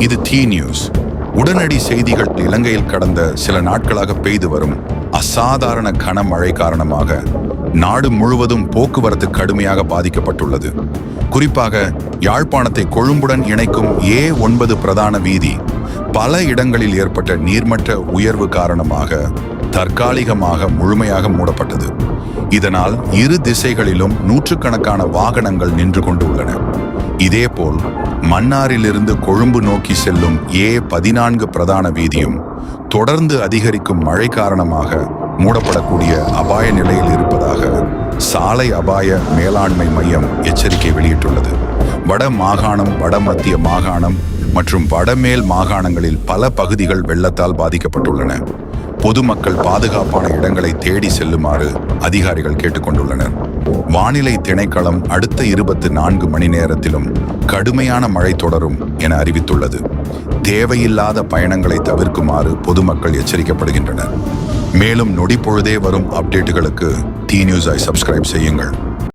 இது D news. உடனடி செய்திகள். இலங்கையில் கடந்த சில நாட்களாக பெய்து வரும் அசாதாரண கனமழை காரணமாக நாடு முழுவதும் போக்குவரத்து கடுமையாக பாதிக்கப்பட்டுள்ளது. குறிப்பாக யாழ்ப்பாணத்தை கொழும்புடன் இணைக்கும் A9 பிரதான வீதி பல இடங்களில் ஏற்பட்ட நீர்மட்ட உயர்வு காரணமாக தற்காலிகமாக முழுமையாக மூடப்பட்டது. இதனால் இரு திசைகளிலும் நூற்றுக்கணக்கான வாகனங்கள் நின்று கொண்டு உள்ளன. இதேபோல் மன்னாரிலிருந்து கொழும்பு நோக்கி செல்லும் A14 பிரதான வீதியும் தொடர்ந்து அதிகரிக்கும் மழை காரணமாக மூடப்படக்கூடிய அபாய நிலையில் இருப்பதாக சாலை அபாய மேலாண்மை மையம் எச்சரிக்கை வெளியிட்டுள்ளது. வட மாகாணம், வடமத்திய மாகாணம் மற்றும் வடமேல் மாகாணங்களில் பல பகுதிகள் வெள்ளத்தால் பாதிக்கப்பட்டுள்ளன. பொதுமக்கள் பாதுகாப்பான இடங்களை தேடி செல்லுமாறு அதிகாரிகள் கேட்டுக்கொண்டுள்ளனர். வானிலை திணைக்களம் அடுத்த 24 மணி நேரத்திலும் கடுமையான மழை தொடரும் என அறிவித்துள்ளது. தேவையில்லாத பயணங்களை தவிர்க்குமாறு பொதுமக்கள் எச்சரிக்கப்படுகின்றனர். மேலும் நொடிப்பொழுதே வரும் அப்டேட்டுகளுக்கு டி நியூஸை சப்ஸ்கிரைப் செய்யுங்கள்.